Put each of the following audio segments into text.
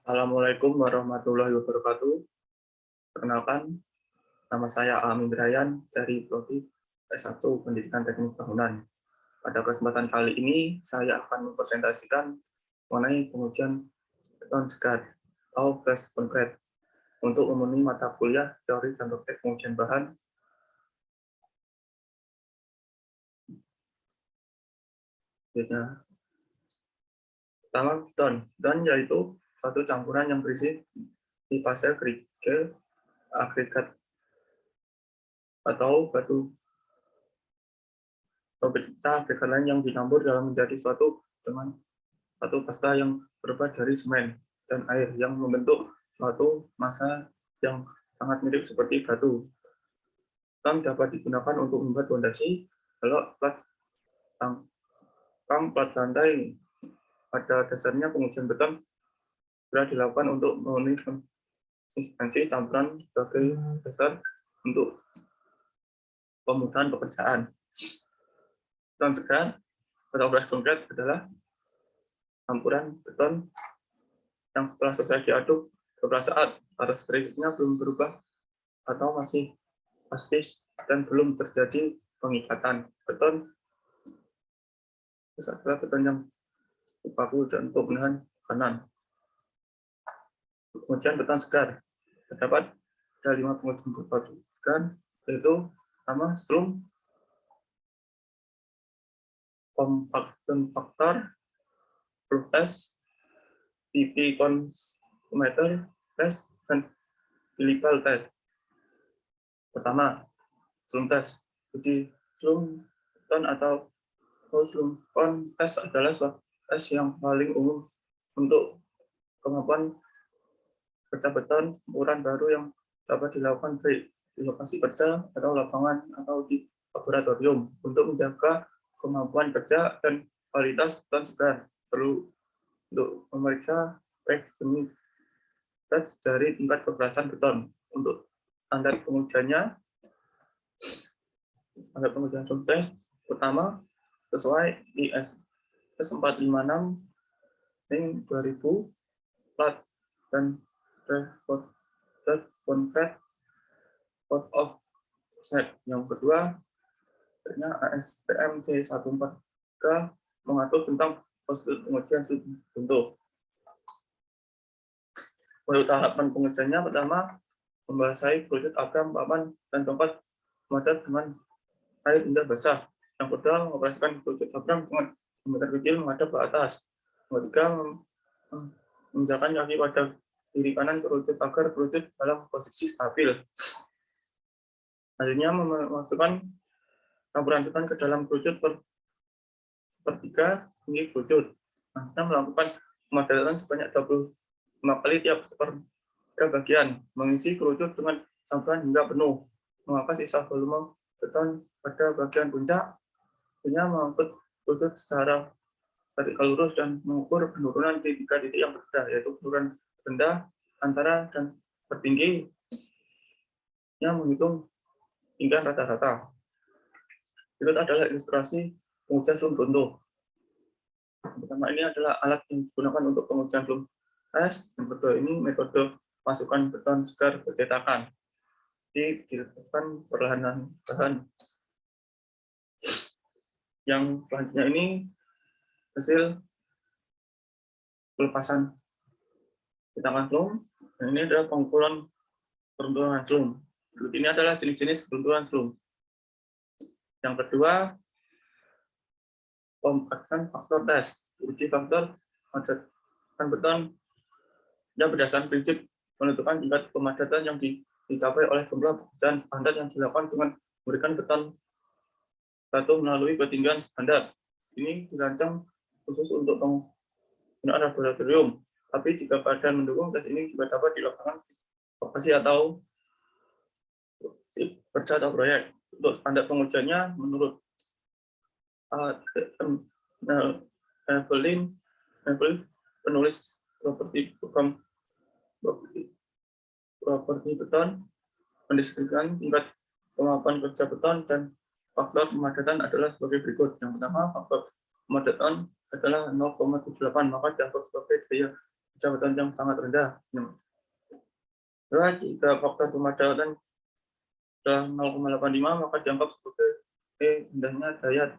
Assalamualaikum warahmatullahi wabarakatuh. Perkenalkan, nama saya Amin Ryan dari Prodi S1 Pendidikan Teknik Bangunan. Pada kesempatan kali ini, saya akan mempresentasikan mengenai pengujian beton segar atau fresh concrete untuk memenuhi mata kuliah teori dan praktek pengujian bahan. Pertama, beton. Beton yaitu suatu campuran yang berisi di fase kerikil, agregat atau batu agregat lain yang dicampur dalam menjadi suatu dengan satu pasta yang terbuat dari semen dan air yang membentuk suatu massa yang sangat mirip seperti batu. Beton dapat digunakan untuk membuat fondasi, kalau plat lantai. Pada dasarnya pengujian beton sudah dilakukan untuk memenuhi konsistensi campuran sebagai dasar untuk pemudahan pekerjaan. Beton segar atau fresh concrete adalah campuran beton yang setelah selesai diaduk beberapa saat arus kerikilnya belum berubah atau masih plastis dan belum terjadi pengikatan. Beton adalah beton yang baku dan untuk menahan tekanan. Pengujian beton segar terdapat ada 5 pengujian beton segar, yaitu pertama slump, compaction factor, proof test, PP consumer test, dan chemical test. Pertama, slump test. Jadi slump beton atau slump test adalah suatu tes yang paling umum untuk kemampuan kerja beton ukuran baru yang dapat dilakukan baik di lokasi kerja atau lapangan atau di laboratorium untuk menjaga kemampuan kerja dan kualitas beton segar. Perlu untuk memeriksa demi tes dari tingkat kekerasan beton. Untuk standar pengujiannya, standar pengujian slump test pertama sesuai IS 456 ring 2000 plat dan concrete code of set. Yang kedua, ASTM C143 mengatur tentang prosedur pengujian contoh. Untuk tahapan pengujiannya, pertama membasahi kerucut agam, papan, dan tempat padat dengan air hingga basah. Yang kedua, mengoperasikan kerucut agam dengan diameter kecil menghadap ke atas. Yang ketiga, menginjakkan kaki pada kiri kanan kerucut agar kerucut dalam posisi stabil. Selanjutnya, memasukkan campuran beton ke dalam kerucut sepertiga tinggi kerucut. Selanjutnya, melakukan pemadatan sebanyak 25 kali tiap sepertiga bagian. Mengisi kerucut dengan campuran hingga penuh. Mengangkat sisa volume beton pada bagian puncak. Selanjutnya, mengangkut kerucut secara vertikal lurus dan mengukur penurunan di 3 titik yang berbeda, yaitu penurunan rendah, antara, dan tertinggi, yang menghitung tinggian rata-rata. Berikut adalah ilustrasi pengujian slump contoh. Pertama, ini adalah alat yang digunakan untuk pengujian slump test. Yang kedua, ini metode masukkan beton segar bercetakan. Jadi diletakkan perlahan-lahan. Yang selanjutnya ini hasil pelepasan cetakan slump. Dan ini adalah pengukuran peruntuhan slump. Ini adalah jenis-jenis peruntuhan slump. Yang kedua, compaction factor test. Uji faktor padatkan beton yang berdasarkan prinsip menentukan tingkat pemadatan yang dicapai oleh jumlah dan standar yang dilakukan dengan memberikan beton batu melalui ketinggian standar. Ini dirancang khusus untuk penggunaan laboratorium. Tapi jika keadaan mendukung, tes ini juga dapat dilakukan lokasi atau kerja atau proyek. Untuk standar pengujiannya menurut Evelyn penulis properti program properti beton mendeskripsikan tingkat kemampuan kerja beton dan faktor pemadatan adalah sebagai berikut. Yang pertama, faktor pemadatan adalah 0,78, maka dianggap sebagai daya bisa beton yang sangat rendah. Jika faktor pemadatan sudah 0,85 maka dianggap sebagai rendahnya daya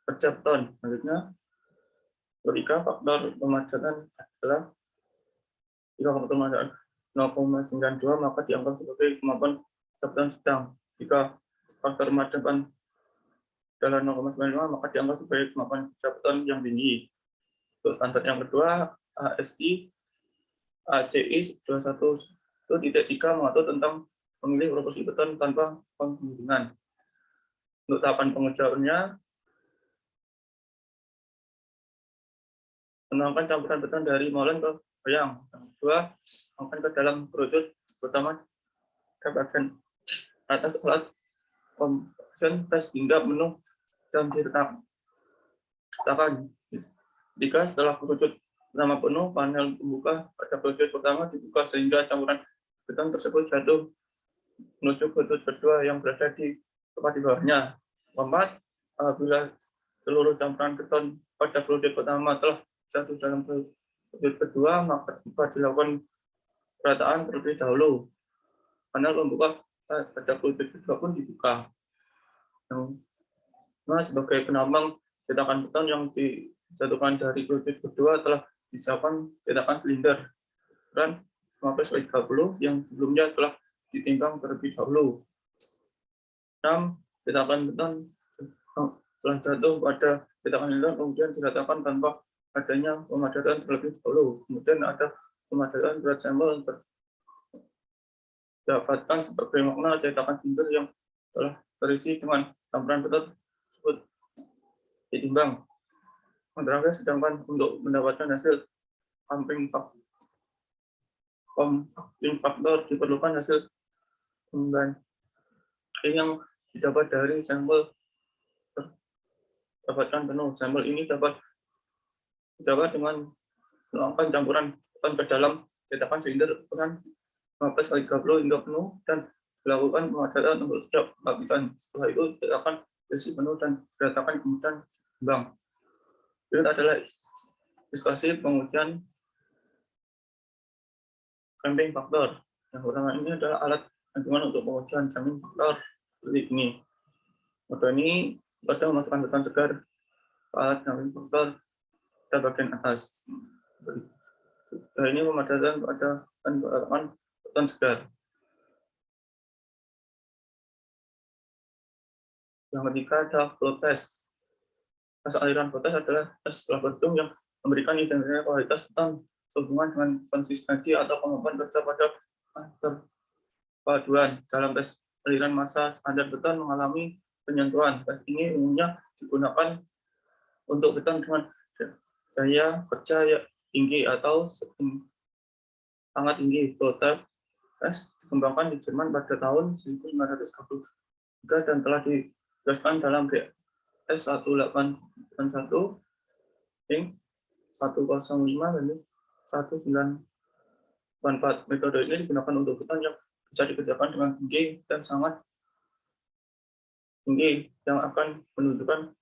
kerja beton. Selanjutnya, ketika faktor pemadatan adalah jika faktor pemadatan 0,92 maka dianggap sebagai kemampuan beton sedang. Jika faktor pemadatan adalah 0,95 maka dianggap sebagai kemampuan kerja beton yang tinggi. Untuk standar yang kedua, ASI ACI 21.3 mengatur tentang memilih proporsi beton tanpa penggunaan. Untuk tahapan pengerjaannya, menuangkan campuran beton dari molen ke bayang. Yang kedua, menuangkan ke dalam kerucut, terutama ke bagian atas alat compression tes hingga penuh dan diletakkan. Jika setelah kerucut pertama penuh, panel pembuka pada kerucut pertama dibuka sehingga campuran beton tersebut jatuh menuju kerucut kedua yang berada di tempat di bawahnya. Keempat, apabila seluruh campuran beton pada kerucut pertama telah jatuh dalam kerucut kedua, maka dapat dilakukan perataan terlebih dahulu. Panel pembuka pada kerucut kedua pun dibuka. Nah, sebagai penambang cetakan beton yang dijatuhkan dari kerucut kedua telah disiapkan cetakan silinder dan 15/30 yang sebelumnya telah ditimbang terlebih dahulu. 6. Cetakan beton telah jatuh pada cetakan silinder kemudian diratakan tanpa adanya pemadatan terlebih dahulu. Kemudian ada pemadatan berat sampel dapatkan sebagai makna cetakan silinder yang telah terisi dengan campuran beton tersebut ditimbang. Terakhir, sedangkan untuk mendapatkan hasil pumping faktor diperlukan hasil pembanding yang didapat dari sampel dapatkan penuh. Sampel ini dapat dengan menuangkan campuran beton ke dalam cetakan silinder ukuran 15/30 hingga penuh dan dilakukan pemadatan untuk setiap lapisan. Setelah itu cetakan terisi penuh dan diratakan kemudian ditimbang. Berikut adalah diskusi pengujian pumping faktor. Yang pertama ini adalah alat bantuan untuk pengujian pumping faktor seperti ini. Foto ini kita memasukkan beton segar ke alat pumping faktor pada bagian atas. Ini pemadatan pada beton segar. Yang ketiga ada flow test. Tes aliran flow test adalah tes setelah beton yang memberikan identitas kualitas beton sehubungan dengan konsistensi atau kemampuan kerja pada perpaduan. Dalam tes aliran massa standar beton mengalami penyentuhan. Tes ini umumnya digunakan untuk beton dengan daya kerja yang tinggi atau sangat tinggi. Flow test dikembangkan di Jerman pada tahun 1933 dan telah dijelaskan dalam BS 1881 ring 105 dan 1984. Metode ini digunakan untuk beton yang bisa dikerjakan dengan tinggi dan sangat tinggi yang akan menunjukkan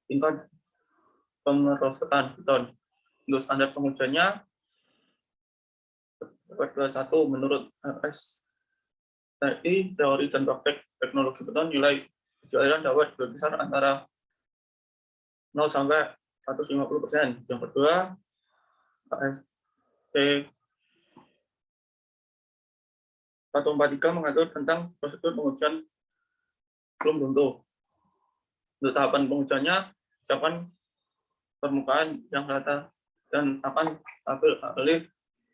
tingkat pemerosotan beton. Untuk standar pengujiannya dapat 21 menurut RSTI teori dan praktek teknologi beton nilai aliran dapat berkisar antara 0 sampai 150%. Yang kedua, AST 143 mengatur tentang prosedur pengujian belum tentu. Untuk tahapan pengujiannya, siapkan permukaan yang rata dan akan stabil alih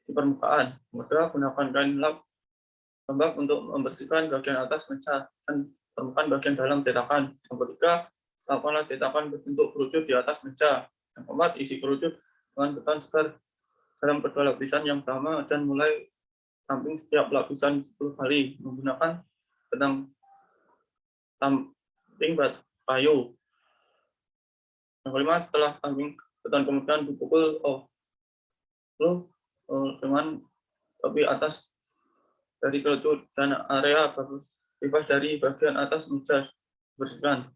di permukaan. Kedua, gunakan kain lembab untuk membersihkan bagian atas meja dan permukaan bagian dalam cetakan. Yang ketiga, lakukanlah cetakan berbentuk kerucut di atas meja. Yang keempat, isi kerucut dengan beton segar dalam kedua lapisan yang sama dan mulai samping setiap lapisan 10 kali menggunakan benang samping kayu. Yang kelima, setelah samping beton kemudian dipukul dengan tepi atas dari kerucut dan area bebas dari bagian atas meja bersihkan.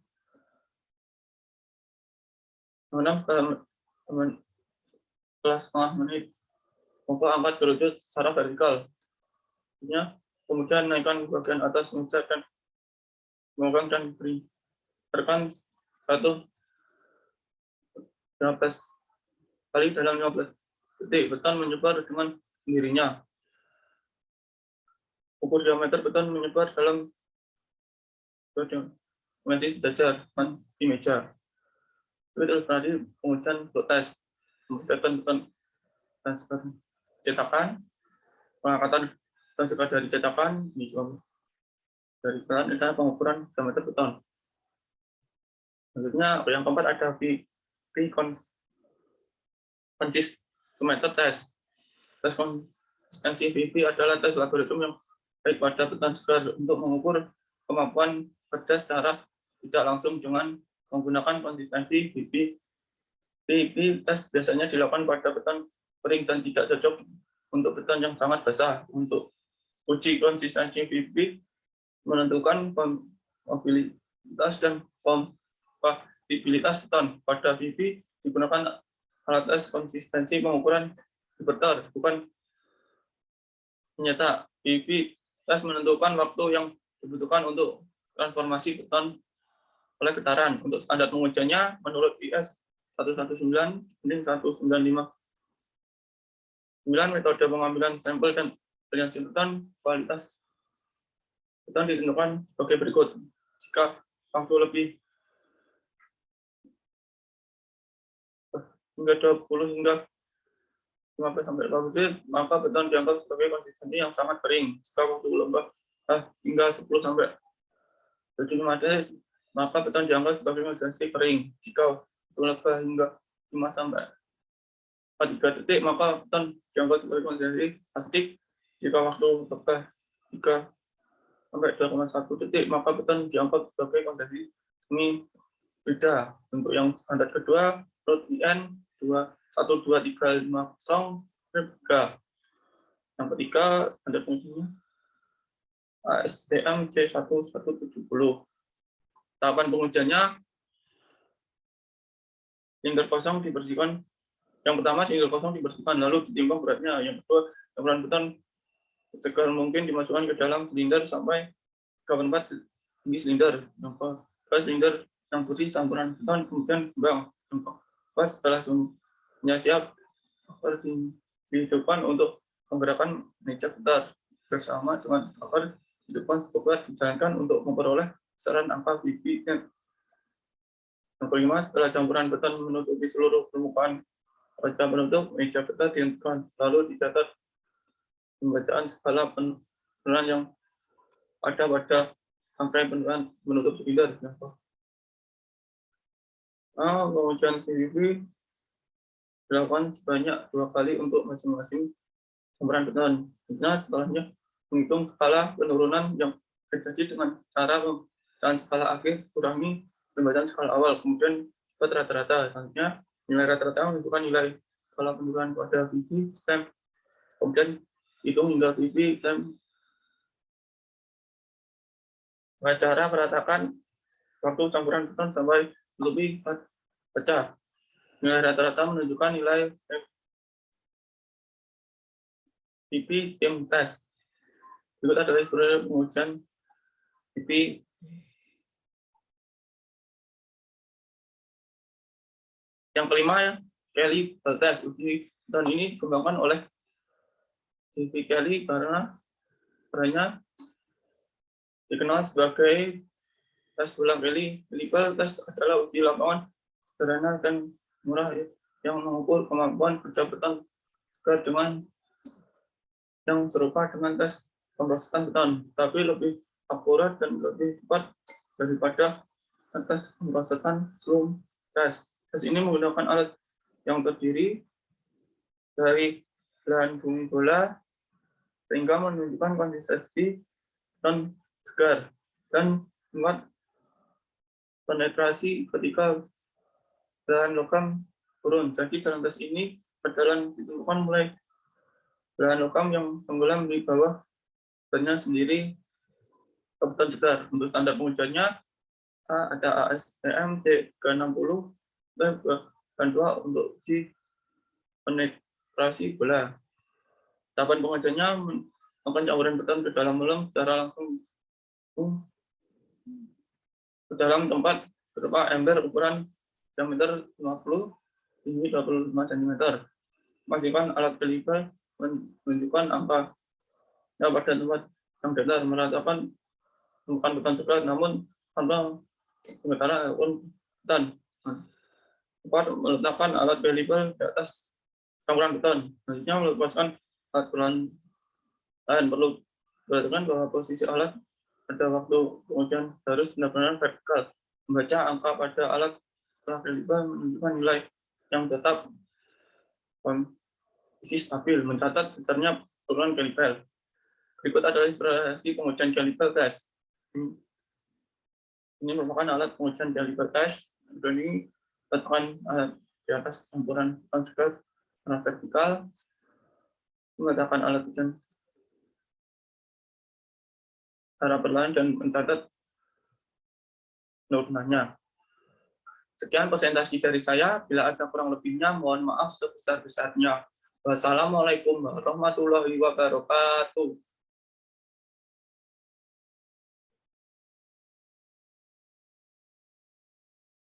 Yang setelah setengah menit, maka angkat geruduk secara vertikal. Kemudian naikkan bagian atas meja dan mengangkat dan beri tekan 15 kali dalam 15 detik. Beton menyebar dengan sendirinya. Ukur diameter beton menyebar dalam dimensi sejajar di meja. Itu terjadi pengujian untuk tes beton transfer cetakan, pengangkatan transfer dari cetakan dari bahan adalah pengukuran diameter beton. Selanjutnya yang keempat ada konsistometer test. Tes konsistensi VV adalah tes laboratorium yang baik pada beton segar untuk mengukur kemampuan kerja secara tidak langsung dengan menggunakan konsistensi VV. VV tes biasanya dilakukan pada beton kering dan tidak cocok untuk beton yang sangat basah. Untuk uji konsistensi VV menentukan mobilitas dan kompatibilitas beton. Pada VV digunakan alat tes konsistensi pengukuran beton, bukan senjata. VV tes menentukan waktu yang dibutuhkan untuk transformasi beton oleh getaran. Untuk standar pengujiannya menurut IS 119-1959 metode pengambilan sampel dan variasi beton, kualitas beton ditentukan sebagai berikut. Jika waktu lebih hingga 20 hingga 15 sampai 20 detik, maka beton dianggap sebagai konsistensi yang sangat kering. Jika waktu lembab hingga 10 sampai 25 detik, maka beton dianggap sebagai konsistensi kering. Jika waktu lembab hingga 5 sampai 43 detik, maka beton dianggap sebagai konsistensi plastik. Jika waktu lembab 3 sampai 2,1 detik, maka beton dianggap sebagai konsistensi semi beda. Untuk yang standar kedua, menurut IN 12350 Rebga. Yang ketiga, standar fungsinya ASTM C1170. Tahapan pengujiannya, silinder kosong dibersihkan. Yang pertama, silinder kosong dibersihkan, lalu ditimbang beratnya. Yang kedua, campuran beton segar mungkin dimasukkan ke dalam silinder sampai 4 tinggi silinder. Yang kedua, silinder yang putih campuran beton kemudian kembang. Setelah semuanya siap, dihidupkan untuk menggerakkan meja putar bersama dengan cover di depan spoiler dijalankan untuk memperoleh besaran angka VV. Yang kelima, setelah campuran beton menutupi seluruh permukaan baja penutup, meja putar dihentikan, lalu dicatat pembacaan skala penurunan yang ada pada rangkaian penurunan menutup silinder. Pengujian CVV dilakukan sebanyak 2 kali untuk masing-masing campuran beton. Setelahnya menghitung skala penurunan yang terjadi dengan cara pembacaan skala akhir kurangi pembacaan skala awal, kemudian dapat rata-rata. Selanjutnya nilai rata-rata menentukan nilai skala penurunan pada VV stem, kemudian hitung hingga VV stem. Cara meratakan waktu campuran beton sampai lebih pecah. Nilai rata-rata menunjukkan nilai VV tim test. Berikut adalah sebenarnya pengujian VV. Yang kelima, Kelly test. Uji dan ini dikembangkan oleh VV Kelly karena perannya dikenal sebagai tes ulang Kelly. Chemical test adalah uji lapangan sederhana dan murah yang mengukur kemampuan kerja beton segar dengan yang serupa dengan tes pemrosesan beton, tapi lebih akurat dan lebih cepat daripada tes pemrosesan slum test. Tes ini menggunakan alat yang terdiri dari belahan bumi bola sehingga menunjukkan konsistensi beton segar dan membuat penetrasi ketika belahan logam turun. Jadi dalam tes ini bakalan ditemukan mulai belahan logam yang tenggelam di bawah betonnya sendiri ke beton segar. Untuk standar pengujiannya ada ASTM C360 dan 2 untuk uji penetrasi bola. Tahapan pengujiannya melakukan campuran beton ke dalam lem secara langsung ke dalam tempat berupa ember ukuran diameter 50 hingga 25 cm. Pastikan alat kaliper menunjukkan angka pada tempat yang datar, meratakan menggunakan beton coklat namun tanpa pengetaran ataupun beton. Tepat meletakkan alat kaliper di atas campuran beton. Selanjutnya melepaskan alat pelan lain. Perlu diperhatikan bahwa posisi alat pada waktu pengujian harus benar-benar vertikal. Membaca angka pada alat setelah kaliper menunjukkan nilai yang tetap kondisi stabil, mencatat besarnya penurunan kaliper. Berikut adalah inspirasi pengujian kaliper test. Ini merupakan alat pengujian kaliper test. Ini letakkan alat di atas campuran konsep warna vertikal, meletakkan alat ujian secara perlahan dan mencatat penurunannya. Sekian presentasi dari saya. Bila ada kurang lebihnya, mohon maaf sebesar-besarnya. Wassalamualaikum warahmatullahi wabarakatuh.